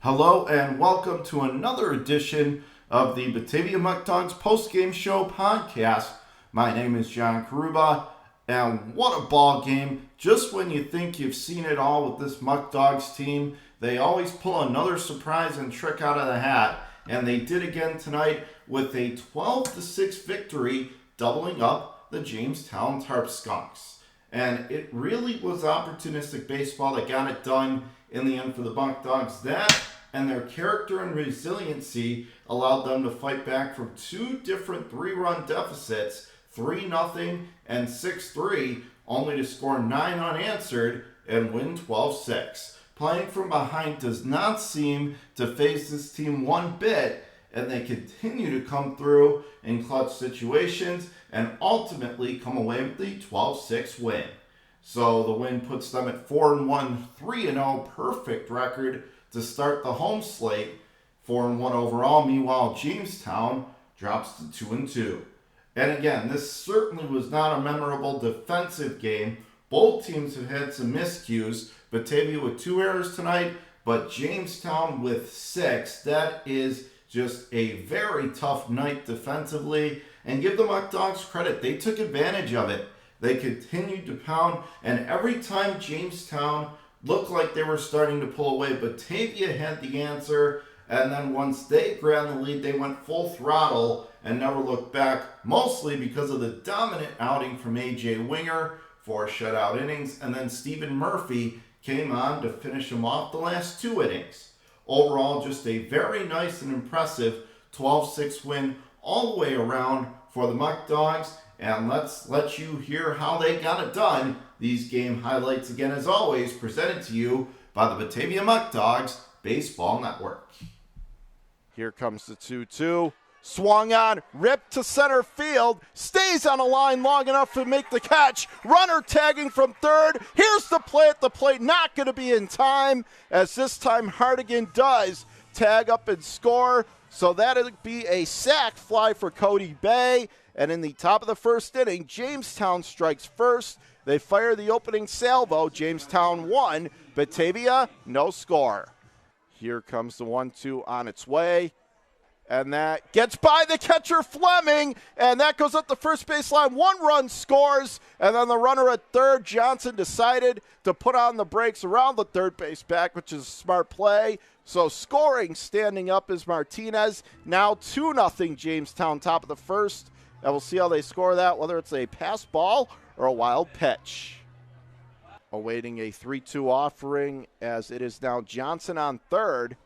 Hello and welcome to another edition of the Batavia Muckdogs Postgame Show podcast. My name is John Karuba, and what a ball game. Just when you think you've seen it all with this Muckdogs team, they always pull another surprise and trick out of the hat, and they did again tonight with a 12-6 victory, doubling up the Jamestown Tarp Skunks. And it really was opportunistic baseball that got it done in the end for the Muckdogs. That and their character and resiliency allowed them to fight back from two different three-run deficits, 3-0 and 6-3, only to score 9 unanswered and win 12-6. Playing from behind does not seem to faze this team one bit, and they continue to come through in clutch situations and ultimately come away with the 12-6 win. So the win puts them at 4-1, 3-0, perfect record to start the home slate, 4-1 overall. Meanwhile, Jamestown drops to 2-2. And again, this certainly was not a memorable defensive game. Both teams have had some miscues. Batavia with 2 errors tonight, but Jamestown with 6. That is just a very tough night defensively. And give the Muckdogs credit. They took advantage of it. They continued to pound, and every time Jamestown looked like they were starting to pull away, Batavia had the answer, and then once they grabbed the lead, they went full throttle and never looked back, mostly because of the dominant outing from A.J. Winger, 4 shutout innings, and then Stephen Murphy came on to finish him off the last 2 innings. Overall, just a very nice and impressive 12-6 win all the way around for the Muckdogs, and let's let you hear how they got it done. These game highlights, again, as always, presented to you by the Batavia Muckdogs Baseball Network. Here comes the 2-2. Swung on, ripped to center field, stays on a line long enough to make the catch. Runner tagging from third. Here's the play at the plate, not going to be in time, as this time Hardigan does tag up and score. So that'll be a sac fly for Cody Bay. And in the top of the first inning, Jamestown strikes first. They fire the opening salvo. Jamestown 1, Batavia no score. Here comes the 1-2 on its way. And that gets by the catcher Fleming, and that goes up the first baseline. 1 run scores, and then the runner at third, Johnson, decided to put on the brakes around the third base back, which is a smart play. So scoring, standing up, is Martinez. Now 2-0 Jamestown, top of the first. And we'll see how they score that, whether it's a pass ball or a wild pitch. Awaiting a 3-2 offering, as it is now Johnson on third.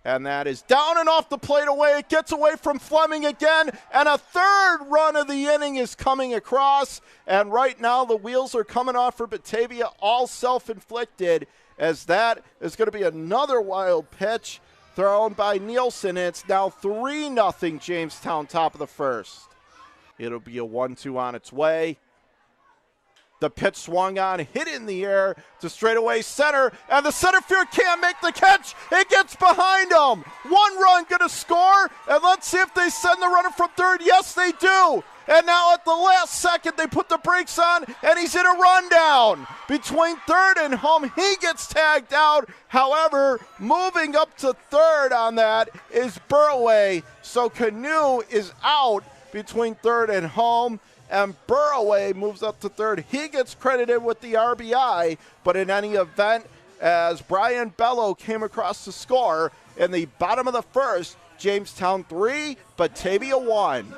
And that is down and off the plate away. It gets away from Fleming again. And a third run of the inning is coming across. And right now the wheels are coming off for Batavia, all self-inflicted, as that is going to be another wild pitch thrown by Nielsen. And it's now 3-0 Jamestown, top of the first. It'll be a 1-2 on its way. The pitch swung on, hit in the air to straightaway center, and the center field can't make the catch. It gets behind him. 1 run going to score, and let's see if they send the runner from third. Yes, they do. And now at the last second, they put the brakes on, and he's in a rundown. Between third and home, he gets tagged out. However, moving up to third on that is Burraway. So Canoe is out between third and home, and Burraway moves up to third. He gets credited with the RBI, but in any event, as Brian Bello came across to score in the bottom of the first, Jamestown 3, Batavia 1.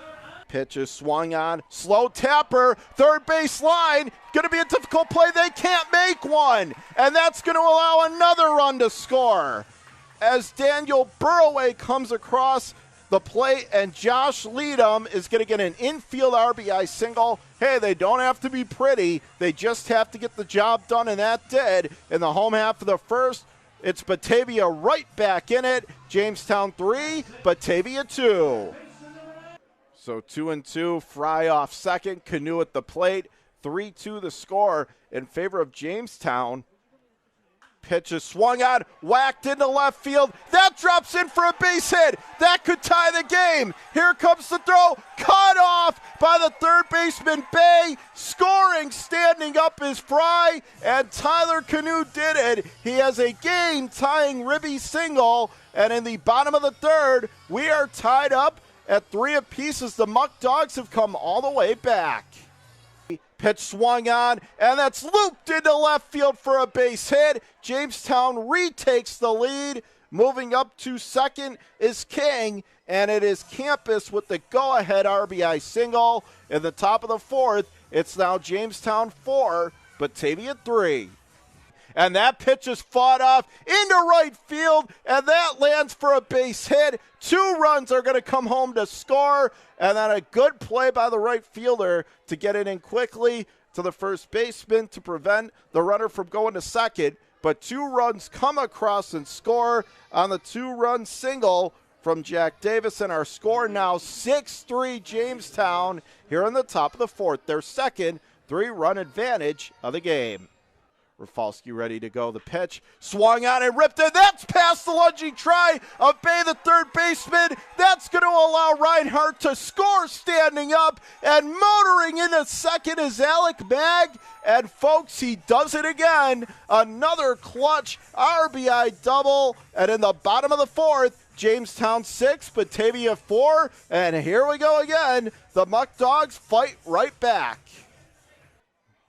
Pitch is swung on, slow tapper, third base line, going to be a difficult play. They can't make one, and that's going to allow another run to score. As Daniel Burraway comes across the plate, and Josh Leadham is going to get an infield RBI single. Hey, they don't have to be pretty. They just have to get the job done, and that did. In the home half of the first, it's Batavia right back in it. Jamestown 3, Batavia 2. So 2-2, Fry off second, Canoe at the plate. 3-2 the score in favor of Jamestown. Pitch is swung on, whacked into left field. That drops in for a base hit. That could tie the game. Here comes the throw. Cut off by the third baseman, Bay. Scoring, standing up is Fry, and Tyler Canoe did it. He has a game-tying ribby single, and in the bottom of the third, we are tied up at 3 apiece as the Muckdogs have come all the way back. Pitch swung on, and that's looped into left field for a base hit. Jamestown retakes the lead. Moving up to second is King, and it is Campus with the go-ahead RBI single. In the top of the fourth, it's now Jamestown 4, Batavia 3. And that pitch is fought off into right field, and that lands for a base hit. 2 runs are going to come home to score, and then a good play by the right fielder to get it in quickly to the first baseman to prevent the runner from going to second. But 2 runs come across and score on the 2-run single from Jack Davis, and our score now 6-3 Jamestown here in the top of the fourth. Their second 3-run advantage of the game. Rafalski ready to go. The pitch swung on and ripped it. That's past the lunging try of Bay, the third baseman. That's going to allow Reinhart to score standing up, and motoring into second is Alec Mag. And folks, he does it again. Another clutch RBI double. And in the bottom of the fourth, Jamestown 6, Batavia 4. And here we go again. The Muckdogs fight right back.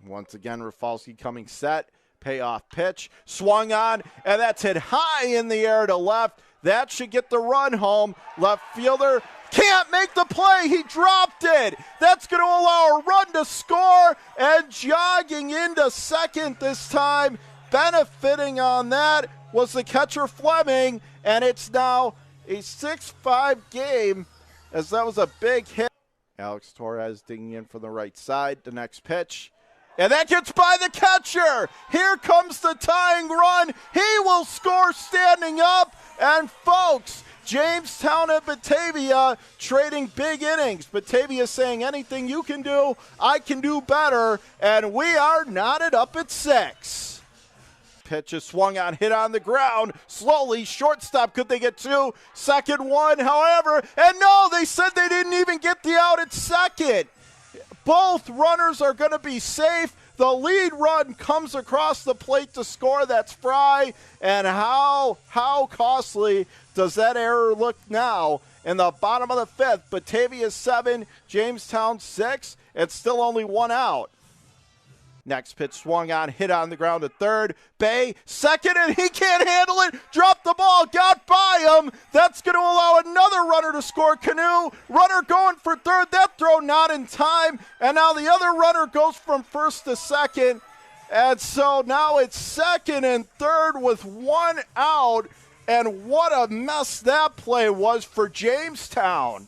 Once again, Rafalski coming set. Payoff pitch, swung on, and that's hit high in the air to left. That should get the run home. Left fielder can't make the play. He dropped it. That's going to allow a run to score, and jogging into second this time, benefiting on that was the catcher Fleming, and it's now a 6-5 game as that was a big hit. Alex Torres digging in from the right side. The next pitch. And that gets by the catcher. Here comes the tying run. He will score standing up. And folks, Jamestown and Batavia trading big innings. Batavia saying anything you can do, I can do better. And we are knotted up at 6. Pitch is swung on, hit on the ground. Slowly, shortstop, could they get 2? Second one, however. And no, they said they didn't even get the out at second. Both runners are going to be safe. The lead run comes across the plate to score. That's Fry. And how costly does that error look now? In the bottom of the fifth, Batavia 7, Jamestown 6. It's still only 1 out. Next pitch swung on, hit on the ground at third. Bay, second, and he can't handle it. Dropped the ball, got by him. That's going to allow another runner to score. Canoe, runner going for third. That throw not in time. And now the other runner goes from first to second. And so now it's second and third with 1 out. And what a mess that play was for Jamestown.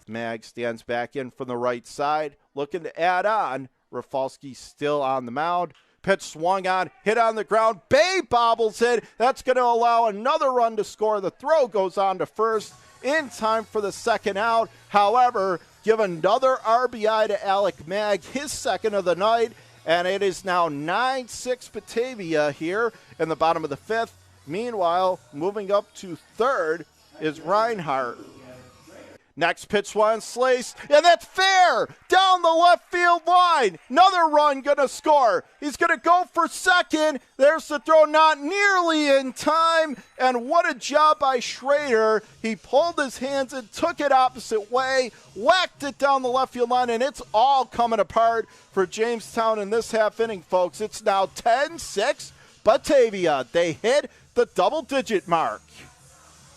Mag stands back in from the right side, looking to add on. Rafalski still on the mound. Pitch swung on, hit on the ground. Bay bobbles it. That's going to allow another run to score. The throw goes on to first in time for the second out. However, give another RBI to Alec Mag, his second of the night. And it is now 9-6 Batavia here in the bottom of the fifth. Meanwhile, moving up to third is Reinhart. Next pitch one sliced, and that's fair down the left field line. Another run gonna score. He's gonna go for second. There's the throw, not nearly in time. And what a job by Schrader. He pulled his hands and took it opposite way, whacked it down the left field line, and it's all coming apart for Jamestown in this half inning, folks. It's now 10-6 Batavia. They hit the double-digit mark.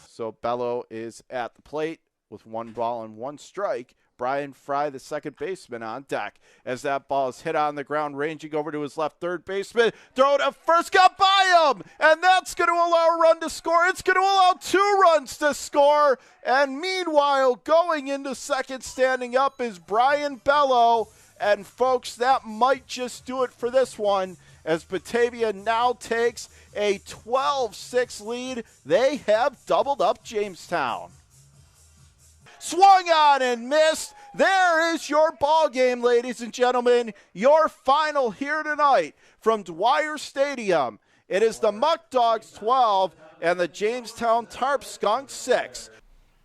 So Bello is at the plate with 1 ball and 1 strike. Brian Fry, the second baseman, on deck. As that ball is hit on the ground, ranging over to his left third baseman. Throw to first, got by him! And that's going to allow a run to score. It's going to allow 2 runs to score. And meanwhile, going into second, standing up, is Brian Bello. And folks, that might just do it for this one, as Batavia now takes a 12-6 lead. They have doubled up Jamestown. Swung on and missed. There is your ball game, ladies and gentlemen. Your final here tonight from Dwyer Stadium It is the Muckdogs 12 and the Jamestown Tarp Skunks 6.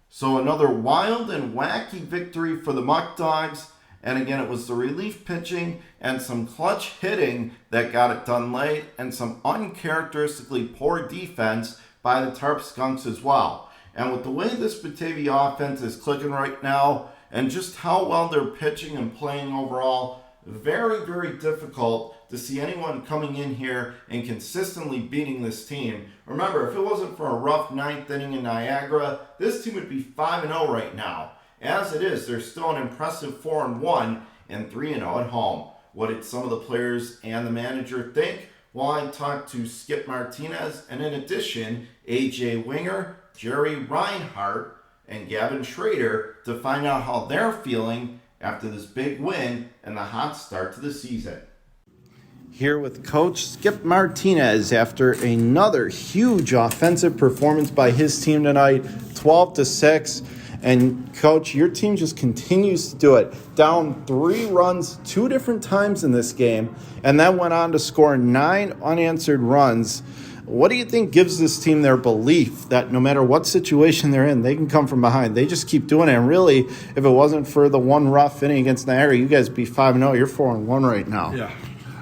So another wild and wacky victory for the Muckdogs. And again, it was the relief pitching and some clutch hitting that got it done late, and some uncharacteristically poor defense by the Tarp Skunks as well. And with the way this Batavia offense is clicking right now, and just how well they're pitching and playing overall, very, very difficult to see anyone coming in here and consistently beating this team. Remember, if it wasn't for a rough ninth inning in Niagara, this team would be 5-0 right now. As it is, they're still an impressive 4-1 and 3-0 at home. What did some of the players and the manager think? Well, I talked to Skip Martinez, and in addition, AJ Winger, Jerry Reinhart, and Gavin Schrader to find out how they're feeling after this big win and the hot start to the season. Here with Coach Skip Martinez after another huge offensive performance by his team tonight, 12-6. And, Coach, your team just continues to do it. Down 3 runs 2 different times in this game, and then went on to score 9 unanswered runs. What do you think gives this team their belief that no matter what situation they're in, they can come from behind? They just keep doing it. And really, if it wasn't for the one rough inning against Niagara, you guys be 5-0. You're 4-1 right now. Yeah.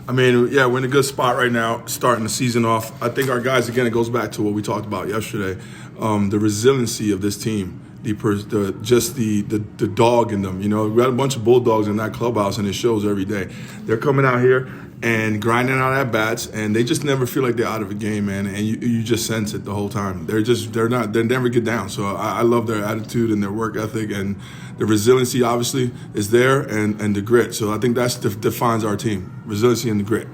I mean, yeah, we're in a good spot right now, starting the season off. I think our guys, again, it goes back to what we talked about yesterday, the resiliency of this team. The dog in them. You know, we got a bunch of Bulldogs in that clubhouse, and it shows every day. They're coming out here and grinding out at bats, and they just never feel like they're out of a game, man. And you just sense it the whole time. They never get down. So I love their attitude and their work ethic, and the resiliency obviously is there, and the grit. So I think that defines our team: resiliency and the grit.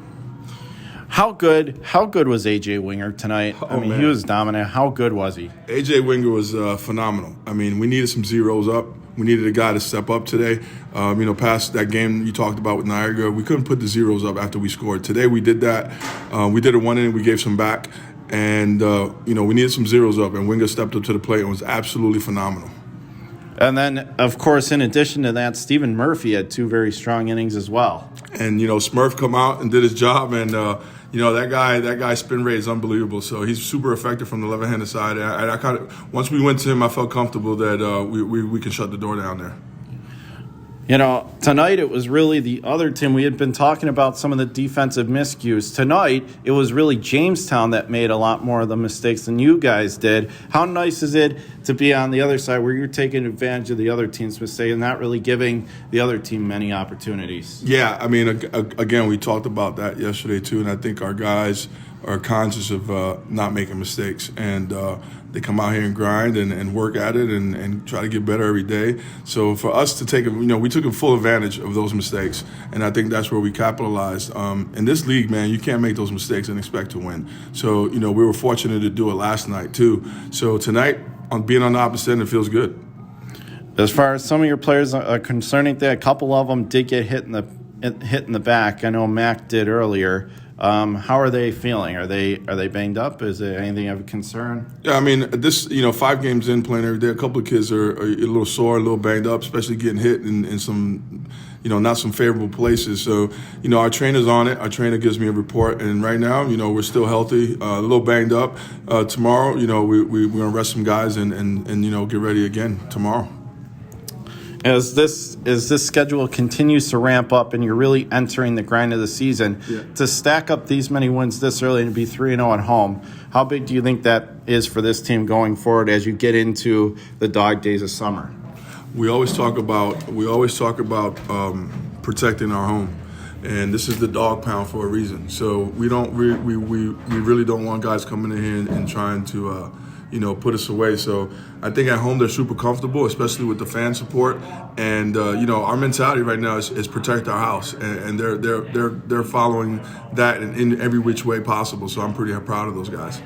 How good was AJ Winger tonight? Man. He was dominant. How good was he? AJ Winger was phenomenal. I mean, we needed some zeros up. We needed a guy to step up today. Past that game you talked about with Niagara, we couldn't put the zeros up after we scored. Today we did that. We did a 1 inning, we gave some back. And, we needed some zeros up, and Winger stepped up to the plate and was absolutely phenomenal. And then, of course, in addition to that, Stephen Murphy had 2 very strong innings as well. And, Smurf come out and did his job, and, that guy's spin rate is unbelievable. So he's super effective from the left-handed side. And I kind of, once we went to him, I felt comfortable that we can shut the door down there. Tonight it was really the other team. We had been talking about some of the defensive miscues. Tonight, it was really Jamestown that made a lot more of the mistakes than you guys did. How nice is it to be on the other side where you're taking advantage of the other team's mistake and not really giving the other team many opportunities? Yeah, I mean, again, we talked about that yesterday too, and I think our guys are conscious of not making mistakes, and they come out here and grind and work at it and try to get better every day. So for us to take, we took a full advantage of those mistakes, and I think that's where we capitalized. In this league, man, you can't make those mistakes and expect to win. So, we were fortunate to do it last night too. So tonight, being on the opposite end, it feels good. As far as some of your players are concerned, a couple of them did get hit in the back. I know Mac did earlier. How are they feeling? Are they banged up? Is there anything of a concern? Yeah, I mean, this 5 games in, playing every day, a couple of kids are a little sore, a little banged up, especially getting hit in some, not some favorable places. So, our trainer's on it. Our trainer gives me a report, and right now, we're still healthy, a little banged up. Tomorrow, we're gonna rest some guys and get ready again tomorrow. As this schedule continues to ramp up and you're really entering the grind of the season, to stack up these many wins this early and be 3-0 at home, how big do you think that is for this team going forward as you get into the dog days of summer? We always talk about protecting our home, and this is the dog pound for a reason. So we really don't want guys coming in here and trying to put us away. So I think at home they're super comfortable, especially with the fan support. And our mentality right now is protect our house, and they're following that in every which way possible. So I'm pretty proud of those guys.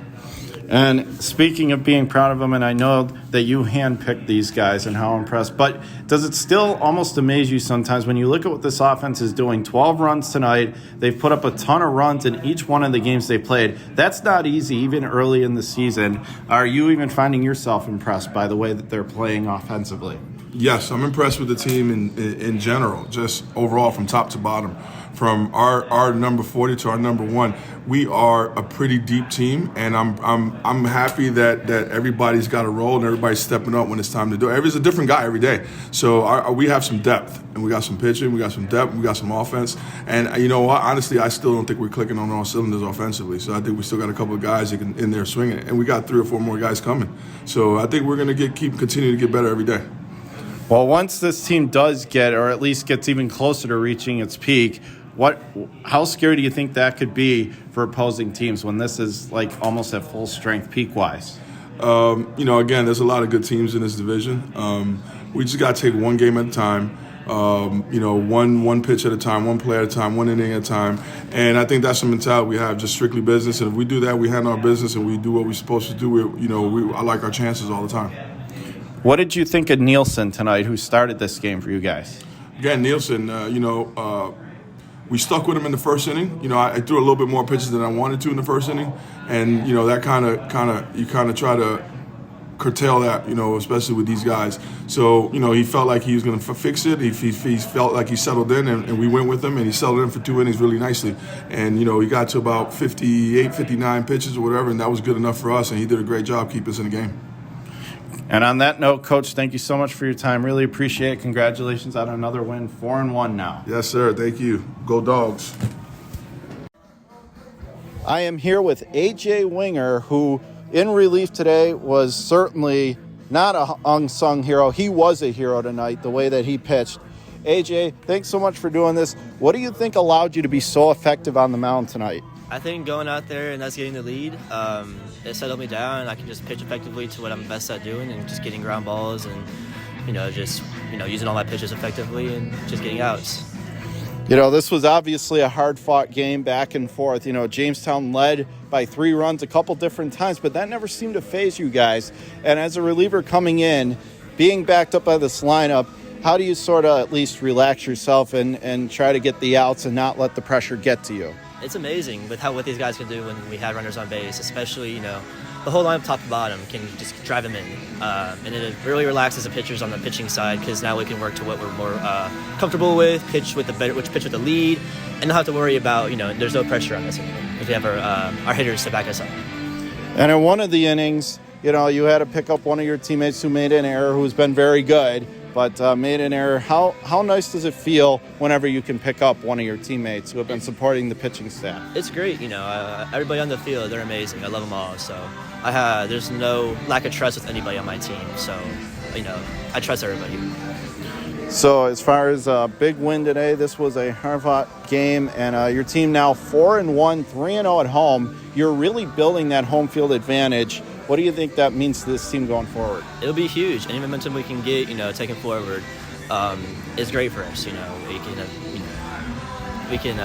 And speaking of being proud of them, and I know that you handpicked these guys and how impressed, but does it still almost amaze you sometimes when you look at what this offense is doing? 12 runs tonight. They've put up a ton of runs in each one of the games they played. That's not easy, even early in the season. Are you even finding yourself impressed by the way that they're playing offensively? Yes, I'm impressed with the team in general, just overall from top to bottom. From our number 40 to our number 1, we are a pretty deep team, and I'm happy that everybody's got a role and everybody's stepping up when it's time to do it. Everybody's a different guy every day, so we have some depth, and we got some pitching, we got some depth, we got some offense, and you know what? Honestly, I still don't think we're clicking on all cylinders offensively. So I think we still got a couple of guys that can in there swinging it, and we got 3 or 4 more guys coming. So I think we're going to continue to get better every day. Well, once this team does get, or at least gets even closer to reaching its peak, how scary do you think that could be for opposing teams when this is like almost at full strength peak-wise? Again, there's a lot of good teams in this division. We just got to take one game at a time. One pitch at a time, one play at a time, one inning at a time. And I think that's the mentality we have, just strictly business. And if we do that, we handle our business and we do what we're supposed to do. I like our chances all the time. What did you think of Nielsen tonight, who started this game for you guys? Again, Nielsen, we stuck with him in the first inning. I threw a little bit more pitches than I wanted to in the first inning. And, that kind of try to curtail that, especially with these guys. So, he felt like he was going to fix it. He felt like he settled in, and we went with him, and he settled in for 2 innings really nicely. And, he got to about 58, 59 pitches or whatever, and that was good enough for us, and he did a great job keeping us in the game. And on that note, Coach, thank you so much for your time. Really appreciate it. Congratulations on another win, 4-1 now. Yes, sir. Thank you. Go Dogs. I am here with A.J. Winger, who in relief today was certainly not a unsung hero. He was a hero tonight, the way that he pitched. A.J., thanks so much for doing this. What do you think allowed you to be so effective on the mound tonight? I think going out there and us getting the lead, it settled me down, and I can just pitch effectively to what I'm best at doing, and just getting ground balls and, using all my pitches effectively and just getting outs. This was obviously a hard-fought game back and forth. Jamestown led by 3 runs a couple different times, but that never seemed to faze you guys. And as a reliever coming in, being backed up by this lineup, how do you sort of at least relax yourself and try to get the outs and not let the pressure get to you? It's amazing with what these guys can do when we have runners on base, especially, the whole lineup top to bottom can just drive them in. And it really relaxes the pitchers on the pitching side, because now we can work to what we're more comfortable with, pitch with the lead, and not have to worry about, there's no pressure on us anymore if we have our hitters to back us up. And in one of the innings, you had to pick up one of your teammates who made an error, who's been very good, but made an error. How nice does it feel whenever you can pick up one of your teammates who have been supporting the pitching staff? It's great. Everybody on the field, they're amazing. I love them all. So there's no lack of trust with anybody on my team. So, I trust everybody. So as far as a big win today, this was a hard-fought game, and your team now 4-1, 3-0 at home. You're really building that home field advantage. What do you think that means to this team going forward? It'll be huge. Any momentum we can get, taking forward, is great for us. We can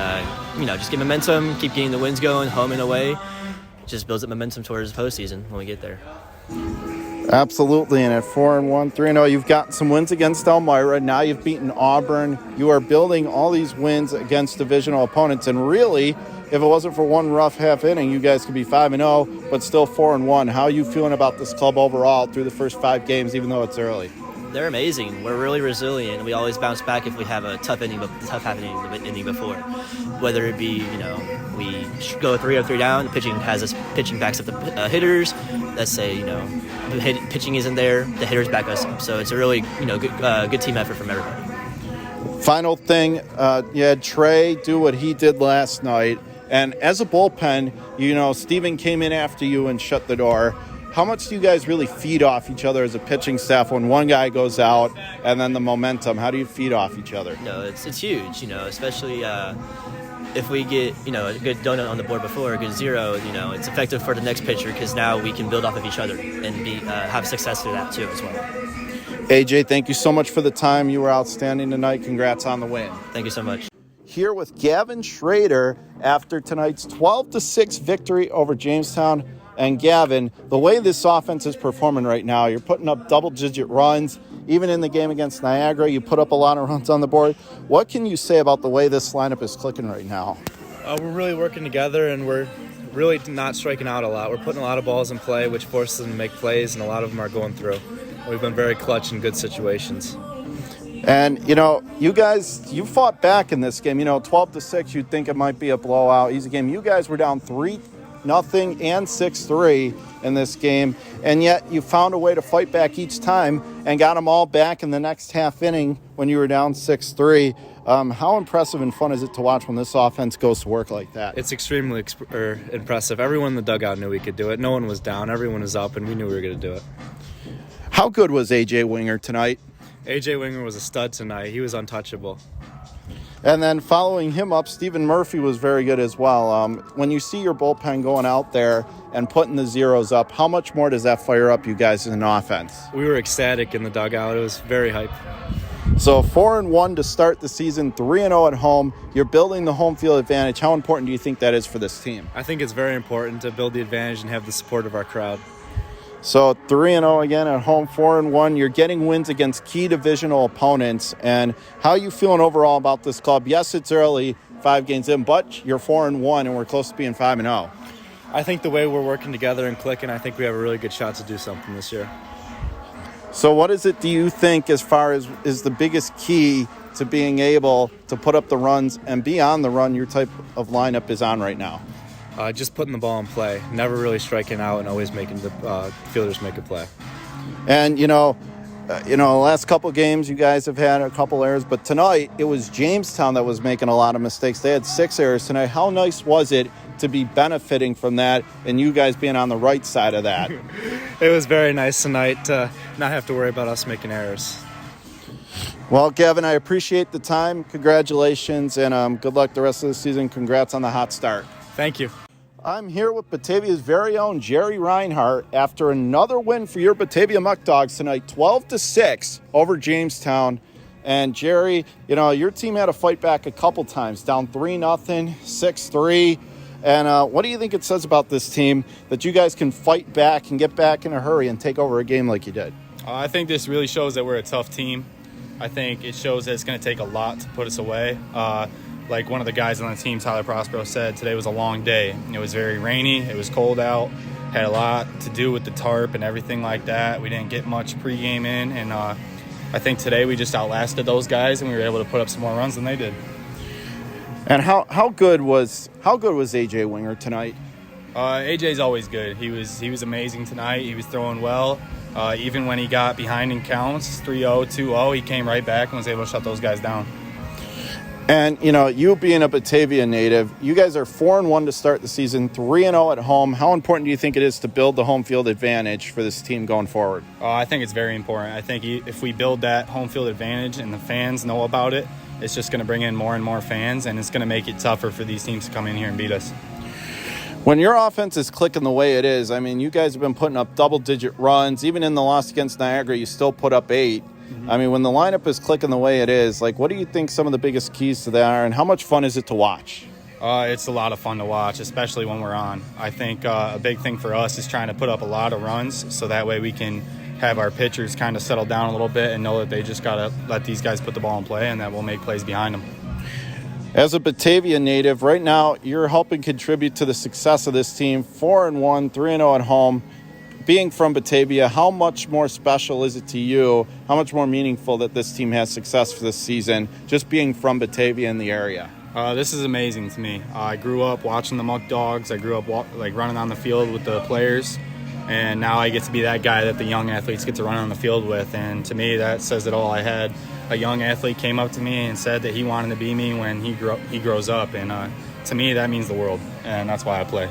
just get momentum, keep getting the wins going, home and away. It just builds up momentum towards the postseason when we get there. Absolutely, and at 4-1, 3-0, you've gotten some wins against Elmira. Now you've beaten Auburn. You are building all these wins against divisional opponents, and really, if it wasn't for one rough half inning, you guys could be 5-0, but still 4-1. How are you feeling about this club overall through the first 5 games, even though it's early? They're amazing. We're really resilient. We always bounce back if we have a tough inning before. Whether it be, we go 3-3 down, pitching backs up the hitters. Let's say, pitching isn't there, the hitters back us up. So it's a really, good team effort from everybody. Final thing, you had Trey do what he did last night. And as a bullpen, Steven came in after you and shut the door. How much do you guys really feed off each other as a pitching staff when one guy goes out and then the momentum? How do you feed off each other? No, it's huge, especially if we get, a good donut on the board before, a good 0, it's effective for the next pitcher, because now we can build off of each other and have success through that too as well. AJ, thank you so much for the time. You were outstanding tonight. Congrats on the win. Thank you so much. Here with Gavin Schrader after tonight's 12-6 victory over Jamestown. And Gavin, the way this offense is performing right now, you're putting up double-digit runs. Even in the game against Niagara, you put up a lot of runs on the board. What can you say about the way this lineup is clicking right now? We're really working together, and we're really not striking out a lot. We're putting a lot of balls in play, which forces them to make plays, and a lot of them are going through. We've been very clutch in good situations. And, you guys, you fought back in this game. 12-6, you'd think it might be a blowout, easy game. You guys were down 3-0 and 6-3 in this game, and yet you found a way to fight back each time and got them all back in the next half inning when you were down 6-3. How impressive and fun is it to watch when this offense goes to work like that? It's extremely impressive. Everyone in the dugout knew we could do it. No one was down. Everyone was up, and we knew we were going to do it. How good was A.J. Winger tonight? A.J. Winger was a stud tonight. He was untouchable. And then following him up, Stephen Murphy was very good as well. When you see your bullpen going out there and putting the zeros up, how much more does that fire up you guys in an offense? We were ecstatic in the dugout. It was very hype. So 4-1 to start the season, 3-0 at home. You're building the home field advantage. How important do you think that is for this team? I think it's very important to build the advantage and have the support of our crowd. So 3-0 again at home, 4-1. You're getting wins against key divisional opponents. And how are you feeling overall about this club? Yes, it's early, 5 games in, but you're 4-1 and we're close to being 5-0. I think the way we're working together and clicking, I think we have a really good shot to do something this year. So what is it do you think as far as is the biggest key to being able to put up the runs and be on the run your type of lineup is on right now? Just putting the ball in play, never really striking out, and always making the fielders make a play. And, the last couple games you guys have had a couple errors, but tonight it was Jamestown that was making a lot of mistakes. They had 6 errors tonight. How nice was it to be benefiting from that and you guys being on the right side of that? It was very nice tonight to not have to worry about us making errors. Well, Gavin, I appreciate the time. Congratulations, and good luck the rest of the season. Congrats on the hot start. Thank you. I'm here with Batavia's very own Jerry Reinhart after another win for your Batavia Muckdogs tonight, 12-6 over Jamestown. And Jerry, your team had to fight back a couple times, down 3-0, 6-3. And what do you think it says about this team that you guys can fight back and get back in a hurry and take over a game like you did? I think this really shows that we're a tough team. I think it shows that it's going to take a lot to put us away. Like one of the guys on the team, Tyler Prospero, said, today was a long day. It was very rainy. It was cold out. Had a lot to do with the tarp and everything like that. We didn't get much pregame in. And I think today we just outlasted those guys, and we were able to put up some more runs than they did. And how good was A.J. Winger tonight? AJ's always good. He was amazing tonight. He was throwing well. Even when he got behind in counts, 3-0, 2-0, he came right back and was able to shut those guys down. And, you being a Batavia native, you guys are 4-1 to start the season, 3-0 at home. How important do you think it is to build the home field advantage for this team going forward? I think it's very important. I think if we build that home field advantage and the fans know about it, it's just going to bring in more and more fans, and it's going to make it tougher for these teams to come in here and beat us. When your offense is clicking the way it is, you guys have been putting up double-digit runs. Even in the loss against Niagara, you still put up 8. When the lineup is clicking the way it is, what do you think some of the biggest keys to that are, and how much fun is it to watch? It's a lot of fun to watch, especially when we're on. I think a big thing for us is trying to put up a lot of runs so that way we can have our pitchers kind of settle down a little bit and know that they just got to let these guys put the ball in play and that we'll make plays behind them. As a Batavia native, right now you're helping contribute to the success of this team, 4-1, 3-0 at home. Being from Batavia, how much more special is it to you? How much more meaningful that this team has success for this season, just being from Batavia in the area? This is amazing to me. I grew up watching the Muckdogs. I grew up running on the field with the players, and now I get to be that guy that the young athletes get to run on the field with. And to me, that says it all. I had a young athlete came up to me and said that he wanted to be me when he grows up, and to me, that means the world, and that's why I play.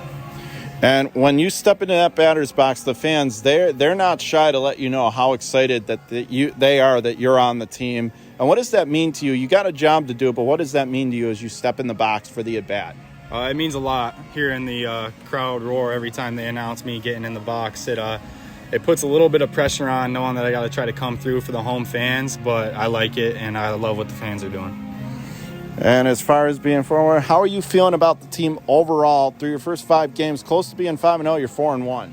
And when you step into that batter's box, the fans, they're not shy to let you know how excited that they are that you're on the team. And what does that mean to you? You got a job to do, but what does that mean to you as you step in the box for the at-bat? It means a lot. Hearing the crowd roar every time they announce me getting in the box, it puts a little bit of pressure on, knowing that I got to try to come through for the home fans, but I like it, and I love what the fans are doing. And as far as being forward, how are you feeling about the team overall through your first 5 games? Close to being 5-0, you're 4-1.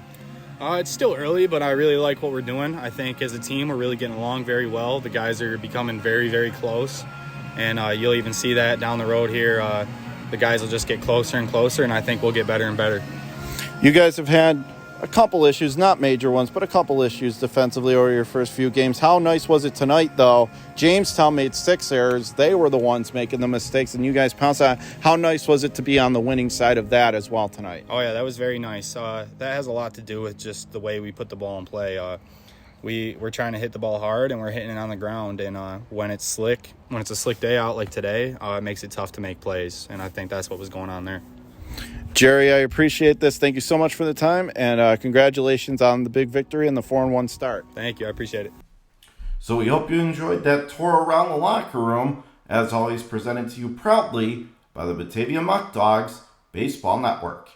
It's still early, but I really like what we're doing. I think as a team, we're really getting along very well. The guys are becoming very, very close, and you'll even see that down the road here. The guys will just get closer and closer, and I think we'll get better and better. You guys have had a couple issues, not major ones, but a couple issues defensively over your first few games. How nice was it tonight, though? Jamestown made 6 errors. They were the ones making the mistakes, and you guys pounced on. How nice was it to be on the winning side of that as well tonight? Oh, yeah, that was very nice. That has a lot to do with just the way we put the ball in play. We're trying to hit the ball hard, and we're hitting it on the ground. And when it's a slick day out like today, it makes it tough to make plays. And I think that's what was going on there. Jerry, I appreciate this. Thank you so much for the time, and congratulations on the big victory and the 4-1 start. Thank you. I appreciate it. So we hope you enjoyed that tour around the locker room, as always presented to you proudly by the Batavia Muckdogs Baseball Network.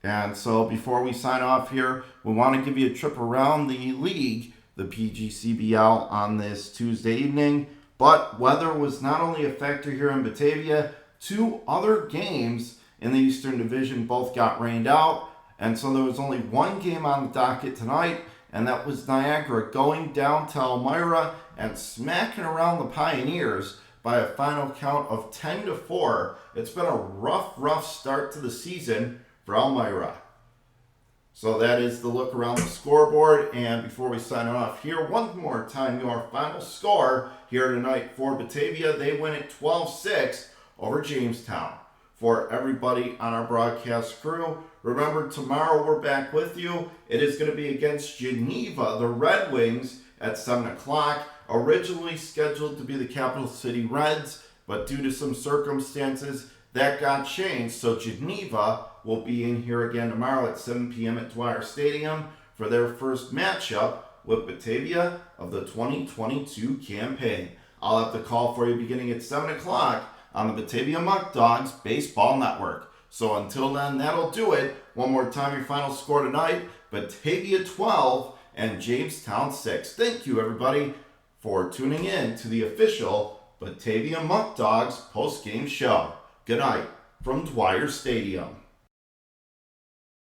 And so before we sign off here, we want to give you a trip around the league, the PGCBL, on this Tuesday evening. But weather was not only a factor here in Batavia, 2 other games in the Eastern Division both got rained out, and so there was only 1 game on the docket tonight, and that was Niagara going down to Elmira and smacking around the Pioneers by a final count of 10-4. It's been a rough start to the season for Elmira. So that is the look around the scoreboard, and before we sign off here, one more time, your final score here tonight for Batavia. They win it 12-6 over Jamestown. For everybody on our broadcast crew, remember, tomorrow we're back with you. It is going to be against Geneva, the Red Wings, at 7 o'clock. Originally scheduled to be the Capital City Reds, but due to some circumstances, that got changed. So Geneva will be in here again tomorrow at 7 p.m. at Dwyer Stadium for their first matchup with Batavia of the 2022 campaign. I'll have the call for you beginning at 7 o'clock on the Batavia Muckdogs Baseball Network. So until then, that'll do it. One more time, your final score tonight, Batavia 12 and Jamestown 6. Thank you, everybody, for tuning in to the official Batavia Muckdogs post-game show. Good night from Dwyer Stadium.